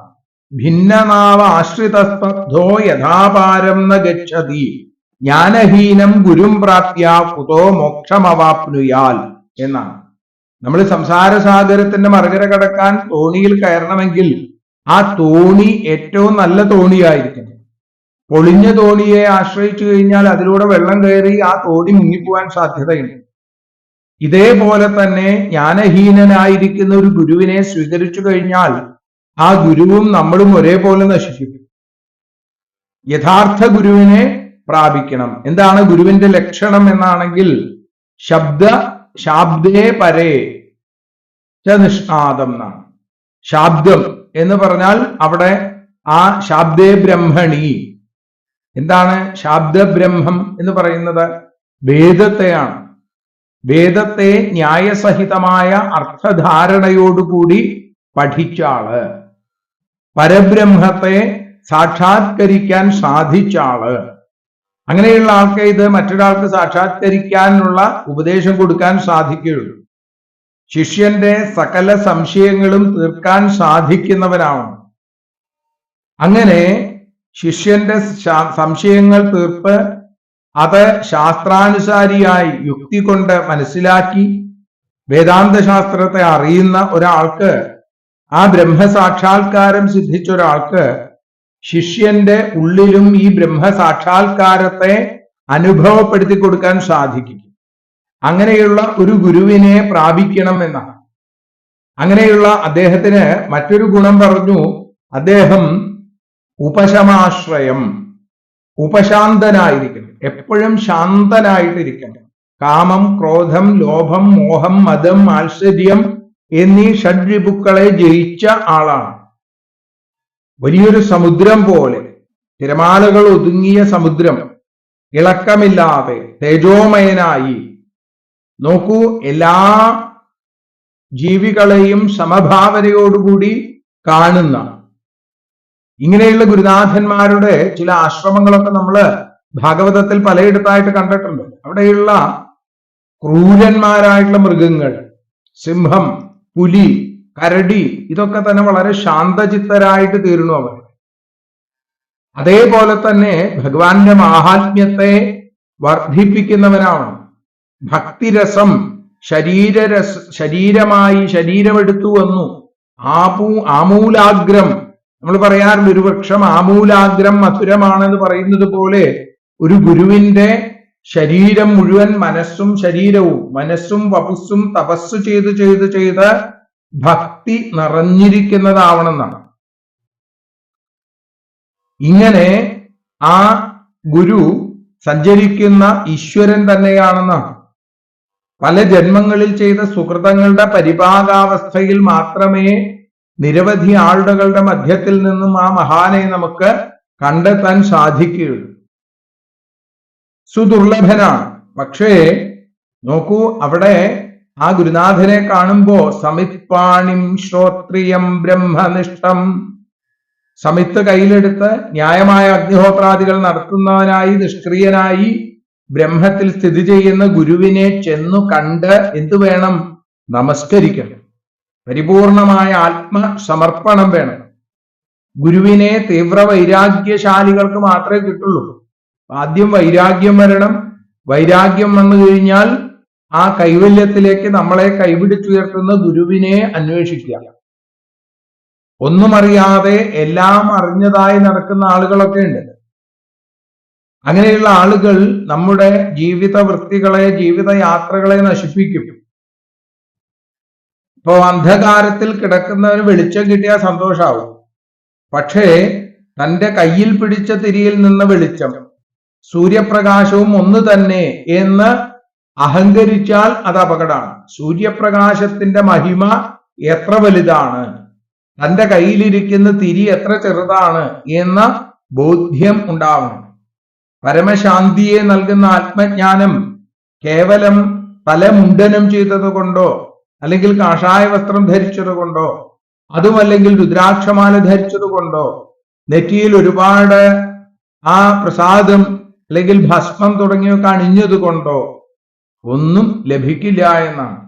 ഭിന്നനാവ ആശ്രിതസ്തബ്ധോ യഥാപാരം ന ഗച്ഛതി ജ്ഞാനഹീനം ഗുരും പ്രാപ്യ കുതോ മോക്ഷമവാപ്നുയാൽ എന്നാണ്. നമ്മൾ സംസാരസാഗരത്തിന്റെ മറുകര കടക്കാൻ തോണിയിൽ കയറണമെങ്കിൽ ആ തോണി ഏറ്റവും നല്ല തോണിയായിരിക്കണം. പൊളിഞ്ഞ തോണിയെ ആശ്രയിച്ചു കഴിഞ്ഞാൽ അതിലൂടെ വെള്ളം കയറി ആ തോണി മുങ്ങിപ്പോവാൻ സാധ്യതയുണ്ട്. ഇതേപോലെ തന്നെ ജ്ഞാനഹീനനായിരിക്കുന്ന ഒരു ഗുരുവിനെ സ്വീകരിച്ചു കഴിഞ്ഞാൽ ആ ഗുരുവും നമ്മളും ഒരേപോലെ നശിക്കും. യഥാർത്ഥ ഗുരുവിനെ പ്രാപിക്കണം. എന്താണ് ഗുരുവിന്റെ ലക്ഷണം എന്നാണെങ്കിൽ, ശാബ്ദേ പരേ ച നിഷ്ണാദം എന്നാണ്. ശാബ്ദം എന്ന് പറഞ്ഞാൽ അവിടെ ആ ശാബ്ദേ ബ്രഹ്മണി. എന്താണ് ശാബ്ദബ്രഹ്മം എന്ന് പറയുന്നത്? വേദത്തെയാണ്. വേദത്തെ ന്യായസഹിതമായ അർത്ഥധാരണയോടുകൂടി പഠിച്ച ആള്, പരബ്രഹ്മത്തെ സാക്ഷാത്കരിക്കാൻ സാധിച്ച ആള്. അങ്ങനെയുള്ള ആൾക്ക് ഇത് മറ്റൊരാൾക്ക് സാക്ഷാത്കരിക്കാനുള്ള ഉപദേശം കൊടുക്കാൻ സാധിക്കുകയുള്ളൂ. ശിഷ്യന്റെ സകല സംശയങ്ങളും തീർക്കാൻ സാധിക്കുന്നവനാവണം. അങ്ങനെ ശിഷ്യന്റെ സംശയങ്ങൾ തീർപ്പ് അത് ശാസ്ത്രാനുസാരിയായി യുക്തി കൊണ്ട് മനസ്സിലാക്കി വേദാന്ത ശാസ്ത്രത്തെ അറിയുന്ന ഒരാൾക്ക്, ആ ബ്രഹ്മസാക്ഷാത്കാരം സിദ്ധിച്ച ഒരാൾക്ക് ശിഷ്യന്റെ ഉള്ളിലും ഈ ബ്രഹ്മസാക്ഷാത്കാരത്തെ അനുഭവപ്പെടുത്തി കൊടുക്കാൻ സാധിക്കും. അങ്ങനെയുള്ള ഒരു ഗുരുവിനെ പ്രാപിക്കണം എന്നാണ്. അങ്ങനെയുള്ള അദ്ദേഹത്തിന് മറ്റൊരു ഗുണം പറഞ്ഞു. അദ്ദേഹം ഉപശമാശ്രയം, ഉപശാന്തനായിരിക്കണം, എപ്പോഴും ശാന്തനായിട്ടിരിക്കണം. കാമം, ക്രോധം, ലോഭം, മോഹം, മദം, ആശ്ചര്യം എന്നീ ഷഡ്രിപുക്കളെ ജയിച്ച ആളാണ്. വലിയൊരു സമുദ്രം പോലെ, തിരമാലകൾ ഒതുങ്ങിയ സമുദ്രം, ഇളക്കമില്ലാതെ തേജോമയനായി. നോക്കൂ, എല്ലാ ജീവികളെയും സമഭാവനയോടുകൂടി കാണുന്ന, ഇങ്ങനെയുള്ള ഗുരുനാഥന്മാരുടെ ചില ആശ്രമങ്ങളൊക്കെ നമ്മൾ ഭാഗവതത്തിൽ പലയിടത്തായിട്ട് കണ്ടിട്ടുണ്ട്. അവിടെയുള്ള ക്രൂരന്മാരായിട്ടുള്ള മൃഗങ്ങൾ, സിംഹം, പുലി, കരടി, ഇതൊക്കെ തന്നെ വളരെ ശാന്തചിത്തരായിട്ട് തീരുന്നു അവർ. അതേപോലെ തന്നെ ഭഗവാന്റെ മാഹാത്മ്യത്തെ വർദ്ധിപ്പിക്കുന്നവനാണ്. ഭക്തിരസം ശരീരമായി ശരീരമെടുത്തു വന്നു. ആമൂലാഗ്രം, നമ്മൾ പറയാറുണ്ട് ഒരു വൃക്ഷം ആമൂലാഗ്രം മധുരമാണെന്ന് പറയുന്നത് പോലെ ഒരു ഗുരുവിന്റെ ശരീരം മുഴുവൻ മനസ്സും ശരീരവും, മനസ്സും വപുസ്സും തപസ് ചെയ്ത് ഭക്തി നിറഞ്ഞിരിക്കുന്നതാവണമെന്നാണ്. ഇങ്ങനെ ആ ഗുരു സഞ്ചരിക്കുന്ന ഈശ്വരൻ തന്നെയാണെന്നാണ്. പല ജന്മങ്ങളിൽ ചെയ്ത സുകൃതങ്ങളുടെ പരിഭാഗാവസ്ഥയിൽ മാത്രമേ നിരവധി ആളുകളുടെ മധ്യത്തിൽ നിന്നും ആ മഹാനെ നമുക്ക് കണ്ടെത്താൻ സാധിക്കുകയുള്ളൂ. സുദുർലഭനാണ്. പക്ഷേ നോക്കൂ, അവിടെ ആ ഗുരുനാഥനെ കാണുമ്പോ സമിത്പാണിം ശ്രോത്രിയം ബ്രഹ്മനിഷ്ഠം, സമിത്ത് കയ്യിലെടുത്ത് ന്യായമായ അഗ്നിഹോത്രാദികൾ നടത്തുന്നവനായി നിഷ്ക്രിയനായി ബ്രഹ്മത്തിൽ സ്ഥിതി ചെയ്യുന്ന ഗുരുവിനെ ചെന്നു കണ്ട് എന്തു വേണം? നമസ്കരിക്കണം. പരിപൂർണമായ ആത്മസമർപ്പണം വേണം. ഗുരുവിനെ തീവ്ര വൈരാഗ്യശാലികൾക്ക് മാത്രമേ കിട്ടുള്ളൂ. ആദ്യം വൈരാഗ്യം വരണം. വൈരാഗ്യം വന്നു കഴിഞ്ഞാൽ ആ കൈവല്യത്തിലേക്ക് നമ്മളെ കൈപിടിച്ചുയർത്തുന്ന ഗുരുവിനെ അന്വേഷിക്കുക. ഒന്നും അറിയാതെ എല്ലാം അറിഞ്ഞതായി നടക്കുന്ന ആളുകളൊക്കെ ഉണ്ട്. അങ്ങനെയുള്ള ആളുകൾ നമ്മുടെ ജീവിത വൃത്തികളെ, ജീവിതയാത്രകളെ നശിപ്പിക്കും. ഇപ്പോ അന്ധകാരത്തിൽ കിടക്കുന്നവന് വെളിച്ചം കിട്ടിയാൽ സന്തോഷാവും. പക്ഷേ തന്റെ കയ്യിൽ പിടിച്ച തിരിയിൽ നിന്ന് വെളിച്ചം, സൂര്യപ്രകാശവും ഒന്ന് തന്നെ എന്ന് അഹങ്കരിച്ചാൽ അത് അപകടമാണ്. സൂര്യപ്രകാശത്തിന്റെ മഹിമ എത്ര വലുതാണ്, തന്റെ കയ്യിലിരിക്കുന്ന തിരി എത്ര ചെറുതാണ് എന്ന ബോധ്യം ഉണ്ടാവണം. പരമശാന്തിയെ നൽകുന്ന ആത്മജ്ഞാനം കേവലം തലമുണ്ടനം ചെയ്തത് കൊണ്ടോ, അല്ലെങ്കിൽ കാഷായ വസ്ത്രം ധരിച്ചത് കൊണ്ടോ, അതുമല്ലെങ്കിൽ രുദ്രാക്ഷമാല ധരിച്ചത് കൊണ്ടോ, നെറ്റിയിൽ ഒരുപാട് ആ പ്രസാദം അല്ലെങ്കിൽ ഭസ്മം തുടങ്ങിയൊക്കെ അണിഞ്ഞത് കൊണ്ടോ ഒന്നും ലഭിക്കില്ല എന്നാണ്.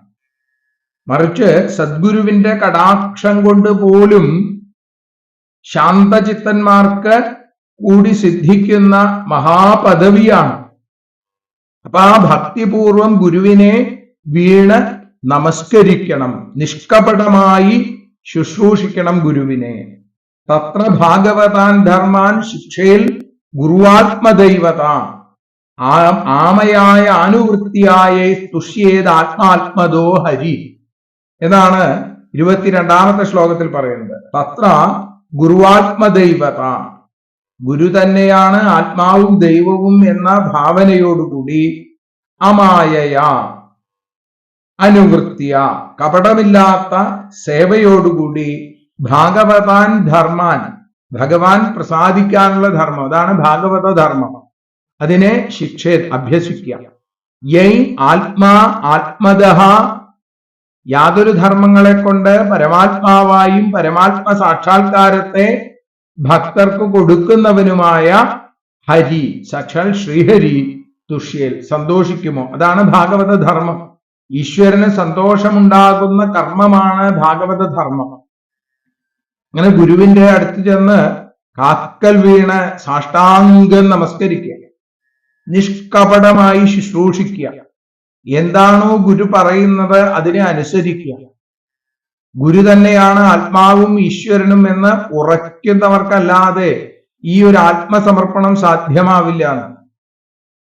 മറിച്ച് സദ്ഗുരുവിന്റെ കടാക്ഷം കൊണ്ട് പോലും ശാന്തചിത്തന്മാർക്ക് കൂടി സിദ്ധിക്കുന്ന മഹാപദവിയാണ്. അപ്പൊ ആ ഭക്തിപൂർവം ഗുരുവിനെ വീണ് നമസ്കരിക്കണം, നിഷ്കപടമായി ശുശ്രൂഷിക്കണം ഗുരുവിനെ. തത്ര ഭാഗവതാൻ ധർമാൻ ശിക്ഷയിൽ ഗുരുവാത്മദൈവത, ആമയായ അനുവൃത്തിയായ തുഷ്യേത് ആത്മാത്മദോ ഹരി എന്നാണ് 22ാമത്തെ ശ്ലോകത്തിൽ പറയുന്നത്. തത്ര ഗുരുവാത്മദൈവത, ഗുരു തന്നെയാണ് ആത്മാവും ദൈവവും എന്ന ഭാവനയോടുകൂടി അമായയ അനുവൃത്തിയ, കപടമില്ലാത്ത സേവയോടുകൂടി ഭാഗവതാൻ ധർമാൻ, ഭഗവാൻ പ്രസാദിക്കാനുള്ള ധർമ്മം, അതാണ് ഭാഗവത ധർമ്മം, അതിനെ അഭ്യസിക്കുക. യൈ ആത്മാ ആത്മദഃ, യാതൊരു ധർമ്മങ്ങളെ കൊണ്ട് പരമാത്മാവായും പരമാത്മ സാക്ഷാത്കാരത്തെ ഭക്തർക്ക് കൊടുക്കുന്നവനുമായ ഹരി, സാക്ഷാൽ ശ്രീഹരി തുഷ്യേൽ സന്തോഷിക്കുമോ, അതാണ് ഭാഗവത ധർമ്മം. ഈശ്വരന് സന്തോഷമുണ്ടാകുന്ന കർമ്മമാണ് ഭാഗവത ധർമ്മം. അങ്ങനെ ഗുരുവിന്റെ അടുത്ത് ചെന്ന് കാക്കൽ വീണ് സാഷ്ടാംഗം നമസ്കരിക്കുക, നിഷ്കപടമായി ശുശ്രൂഷിക്കുക, എന്താണോ ഗുരു പറയുന്നത് അതിനെ അനുസരിക്കുക. ഗുരു തന്നെയാണ് ആത്മാവും ഈശ്വരനും എന്ന് ഉറയ്ക്കുന്നവർക്കല്ലാതെ ഈ ഒരു ആത്മസമർപ്പണം സാധ്യമാവില്ല.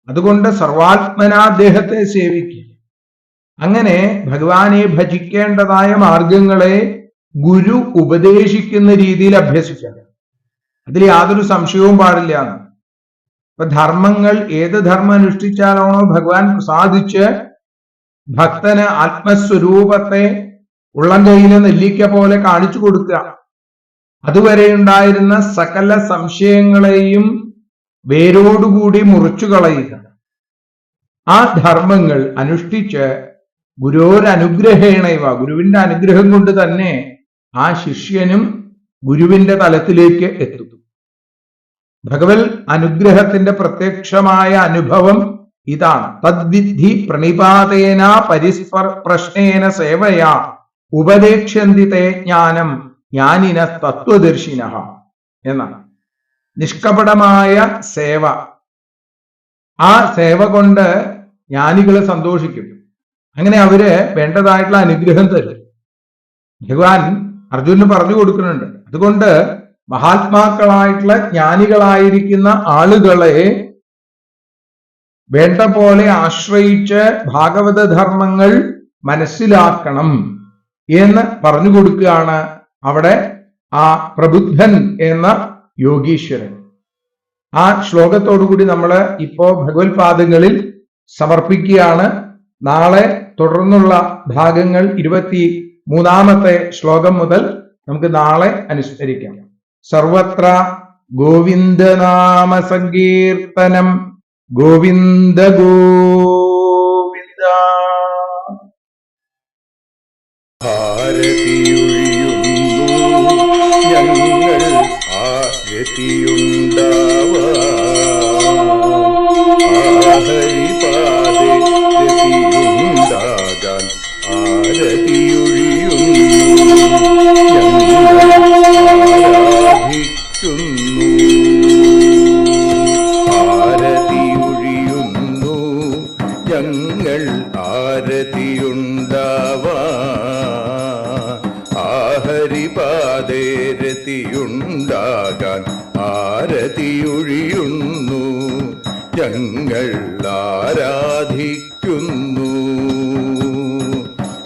അതുകൊണ്ട് സർവാത്മന അദ്ദേഹത്തെ സേവിക്കുക. അങ്ങനെ ഭഗവാനെ ഭജിക്കേണ്ടതായ മാർഗങ്ങളെ ഗുരു ഉപദേശിക്കുന്ന രീതിയിൽ അഭ്യസിക്കണം. അതിൽ യാതൊരു സംശയവും പാടില്ല. ഇപ്പൊ ധർമ്മങ്ങൾ ഏത് ധർമ്മം അനുഷ്ഠിച്ചാലാണോ ഭഗവാൻ പ്രസാദിച്ച് ഭക്തന് ആത്മസ്വരൂപത്തെ ഉള്ളം കൈയിലെ നെല്ലിക്ക പോലെ കാണിച്ചു കൊടുക്കുക, അതുവരെ ഉണ്ടായിരുന്ന സകല സംശയങ്ങളെയും വേരോടുകൂടി മുറിച്ചു കളയുക, ആ ധർമ്മങ്ങൾ അനുഷ്ഠിച്ച് ഗുരോരനുഗ്രഹേണൈവ, ഗുരുവിന്റെ അനുഗ്രഹം കൊണ്ട് തന്നെ ആ ശിഷ്യനും ഗുരുവിന്റെ തലത്തിലേക്ക് എത്തും. ഭഗവത് അനുഗ്രഹത്തിന്റെ പ്രത്യക്ഷമായ അനുഭവം ഇതാണ്. തദ്വിദ്ധി പ്രണിപാതേന പ്രശ്നേന സേവയാ ഉപദേക്ഷ്യന്തി തേ ജ്ഞാനം ജ്ഞാനിന തത്വദർശിന എന്നാണ്. നിഷ്കപടമായ സേവ, ആ സേവ കൊണ്ട് ജ്ഞാനികളെ സന്തോഷിക്കും. അങ്ങനെ അവര് വേണ്ടതായിട്ടുള്ള അനുഗ്രഹം തരും. ഭഗവാൻ അർജുനന് പറഞ്ഞു കൊടുക്കുന്നുണ്ട്. അതുകൊണ്ട് മഹാത്മാക്കളായിട്ടുള്ള ജ്ഞാനികളായിരിക്കുന്ന ആളുകളെ വേണ്ട പോലെ ആശ്രയിച്ച് ഭാഗവത ധർമ്മങ്ങൾ മനസ്സിലാക്കണം എന്ന് പറഞ്ഞു കൊടുക്കുകയാണ് അവിടെ ആ പ്രബുദ്ധൻ എന്ന യോഗീശ്വരൻ. ആ ശ്ലോകത്തോടുകൂടി നമ്മൾ ഇപ്പോ ഭഗവത്പാദങ്ങളിൽ സമർപ്പിക്കുകയാണ്. നാളെ തുടർന്നുള്ള ഭാഗങ്ങൾ 23-ാമത്തെ ശ്ലോകം മുതൽ നമുക്ക് നാളെ അനുസ്മരിക്കാം. സർവത്ര ഗോവിന്ദനാമ സങ്കീർത്തനം. ഗോവിന്ദ ഗോവിന്ദ. ഞങ്ങൾ ഹരിപാദേ രതിയുണ്ടാകാൻ ആരതിയൊഴിയുന്നു. ഞങ്ങൾ ആരതിയുണ്ടാവാൻ ഹരിപാദേ രതിയുണ്ടാകാൻ ആരതിയൊഴിയുന്നു. ഞങ്ങൾ ആരാധിക്കുന്നു.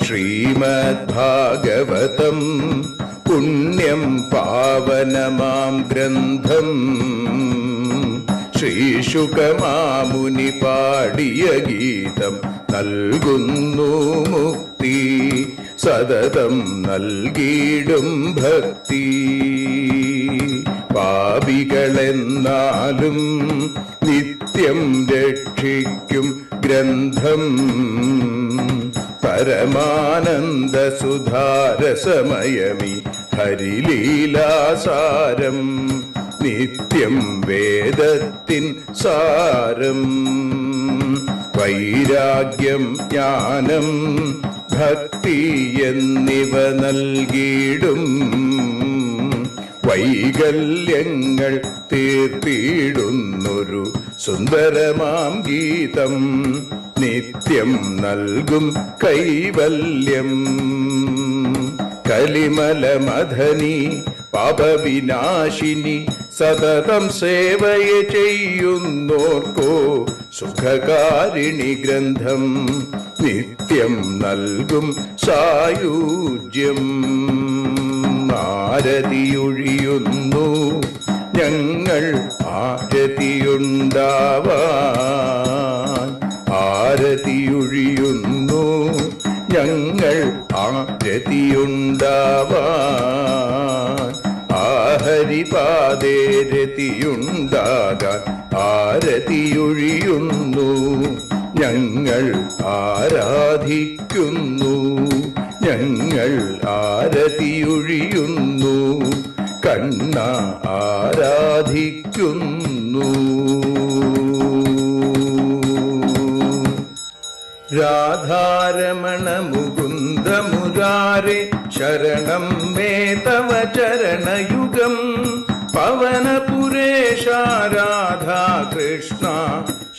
ശ്രീമദ് ഭാഗവതം പുണ്യം പാവനമാം ഗ്രന്ഥം ശ്രീശുകമാമുനി പാടിയ ഗീതം നൽകുന്നു മുക്തി. സതതം നൽകിയിടും ഭക്തി. പാപികളെന്നാലും നിത്യം രക്ഷിക്കും ഗ്രന്ഥം പരമാനന്ദ സുധാരസമയമി ഹരിലീലാസാരം. നിത്യം വേദത്തിൻ സാരം. വൈരാഗ്യം ജ്ഞാനം ഭക്തി എന്നിവ നൽകിയിടും വൈകല്യങ്ങൾ തീർത്തിടുന്നൊരു സുന്ദരമാം ഗീതം നിത്യം നൽകും കൈവല്യം. കലിമലമഥനി പാപവിനാശിനി സതതം സേവയ ചെയ്യുന്നോർക്കോ സുഖകാരിണി ഗ്രന്ഥം നിത്യം നൽകും സായുജ്യം. ആരതിയൊഴിയുന്നു ഞങ്ങൾ ആരതിയുണ്ടാവാൻ. ആരതിയൊഴിയുന്നു ഞങ്ങൾ ആരതിയുണ്ടാവാൻ. ഹരിപാദേ രതിയുണ്ടാകാൻ ആരതിയൊഴിയുന്നു. ഞങ്ങൾ ആരാധിക്കുന്നു. ഞങ്ങൾ ആരതിയൊഴിയുന്നു. കണ്ണ ആരാധിക്കുന്നു. രാധാരമണ മുകുന്ദ മുരാരേ ശരണം മേ തവ ചരണയുഗം. പവനപുരേശ രാധാ കൃഷ്ണ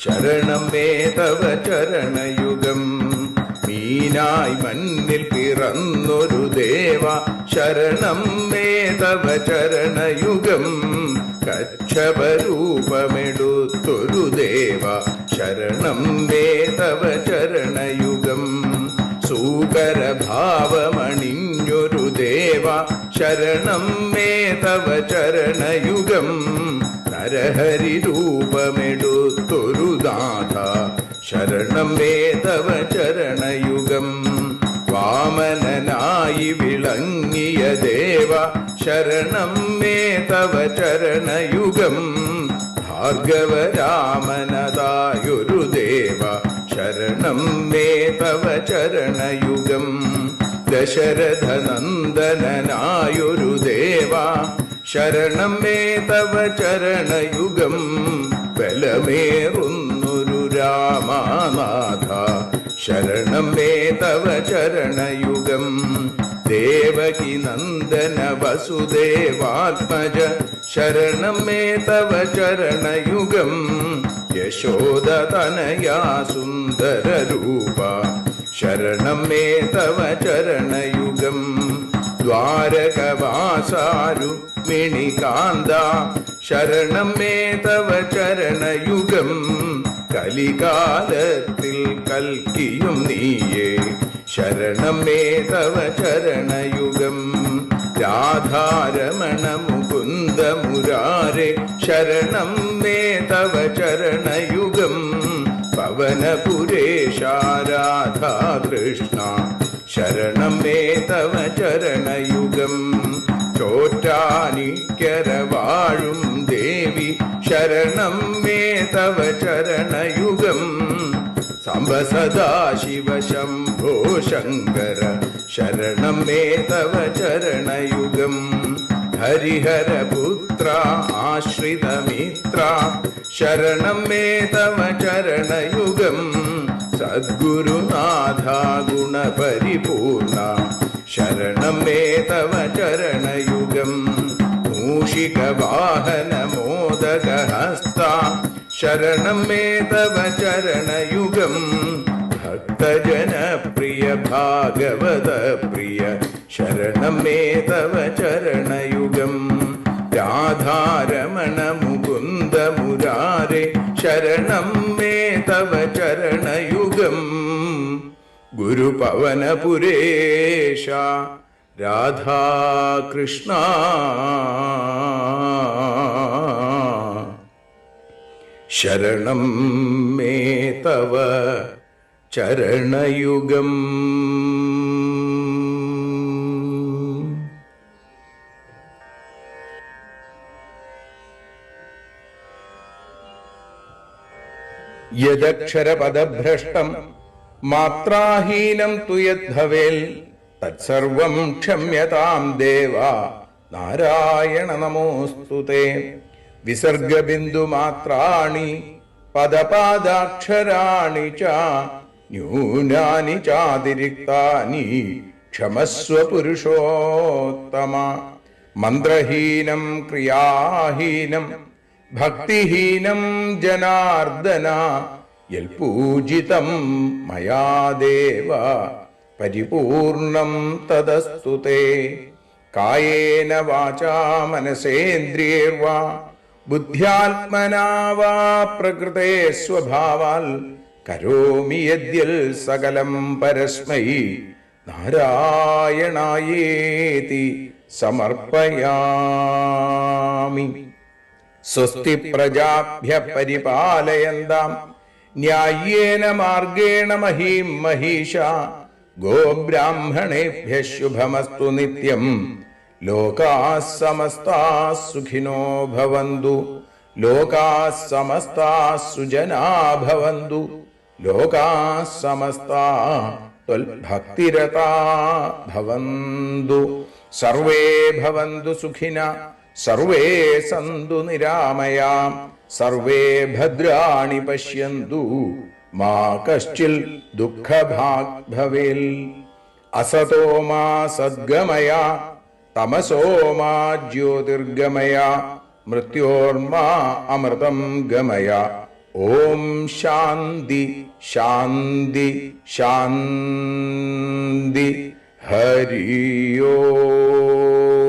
ശരണം മേ തവ ചരണയുഗം. മീനായി മണ്ണിൽ പിറന്നൊരു ദേവ ശരണം മേ തവ ചരണയുഗം. കച്ഛപരൂപമെടുത്തൊരു ദേവ ശരണം മേ തവ ചരണയുഗം. സൂകരഭാവമണിഞ്ഞൊരു ദേവ ശരണം മേ തവ ചരണയുഗം. നരഹരി രൂപമെടുത്തൊരു നാഥ ശരണം മേ തവ ചരണയുഗം. വാമനനായി വിളങ്ങിയ ദേവ ശരണം മേ തവ ചരണയുഗം. ഭാർഗവരാമനതായൊരു ദേവ ശരണം മേ തവ ചരണയുഗം. ദശരഥനന്ദനായൊരു ദേവ ശരണം മേ തവ ചരണയുഗം ബലമേറുന്നൊരു രാമനാഥ ശരണം മേ തവ ചരണയുഗം ദേവകി നന്ദന വസുദേവാത്മജ ശരണം മേ തവ ചരണയുഗം യശോദതനയാ സുന്ദര രൂപ ശരണം മേ തവ ചരണയുഗം ദ്വാരകവാസാരുക്മിണികാന്ത ശരണം മേ തവ ചരണയുഗം കലികാലത്തിൽ കൽക്കിയും നീയേ ശരണം മേ തവ ചരണയുഗം രാധാരമണ മുകുന്ദ മുരാരെ ശരണം മേ തവ ചരണയുഗം പവനപുരേശ രാധാ കൃഷ്ണ ശരണം മേ തവ ചരണയുഗം ചോറ്റാനിക്കര വാഴും ദേവി ശരണം മേ തവ ചരണയുഗം സാംബ സദാശിവ ശംഭോ ശങ്കര ശരണം മേ തവ ചരണയുഗം ഹരിഹരപുത്ര ആശ്രിതമിത്ര ശരണം മേ തവ ചരണയുഗം സദ്ഗുരുനാഥ ഗുണപരിപൂർണ ശരണം മേ തവ ചരണയുഗം മൂഷിക വാഹന മോദകഹസ്ത ശരണം മേ തവ ചരണയുഗം ഭക്തജനപ്രിയ ഭാഗവത പ്രിയ ശരണം മേ തവ ചരണയുഗം രാധാരമണ മുകുന്ദ മുരാരെ ശരണം മേ തവ ചരണയുഗം ഗുരുപവനപുരേശ രാധാകൃഷ്ണ ശരണം മേ തവ ചരണയുഗം. യദക്ഷരപദഭ്രഷ്ടം മാത്രാഹീനം തു യദ്ഭവേൽ തത്സർവം ക്ഷമ്യതാം ദേവ നാരായണ നമോസ്തുതേ. വിസർഗബിന്ദുമാത്രാണി പദപാദാക്ഷരാണി ച ന്യൂനാനി ചാതിരിക്താനി ക്ഷമസ്വ പുരുഷോത്തമ. മന്ത്രഹീനം ക്രിയാഹീനം ഭക്തിഹീനം ജനാർദ്ദന യൽപൂജിതം മയാ ദേവ പരിപൂർണം തദസ്തു തേ. കായേന വാചാ മനസേന്ദ്രിയേർവാ ബുദ്ധ്യാത്മനാ വാ പ്രകൃതേ സ്വഭാവാൽ കരോമി യദ്യൽ സകലം പരസ്മൈ നാരായണായേതി സമർപ്പയാമി. സ്വസ്തി പ്രജാഭ്യ പരിപാലയന്താം ന്യായേന മാർഗേണ മഹീം മഹീഷ. ഗോബ്രാഹ്മണേഭ്യ ശുഭമസ്തു നിത്യം. ലോകാഃ സമസ്താഃ സുഖിനോ ഭവന്തു. ലോകാഃ സമസ്താഃ സുജനാഃ ഭവന്തു. ലോകാഃ സമസ്താഃ ത്വൽഭക്തിരതാഃ ഭവന്തു. സർവേ ഭവന്തു സുഖിനഃ സർവേ സന്തു നിരാമയാം. സർവേ ഭദ്രാണി പശ്യന്തു മാ കശ്ചിൽ ദുഃഖഭാഗ് ഭവേൽ. അസതോ മാ സദ്ഗമയ തമസോ മാ ജ്യോതിർഗമയ മൃത്യോർമാ അമൃതം ഗമയ. ഓം ശാന്തി ശാന്തി ശാന്തി. ഹരി ഓം.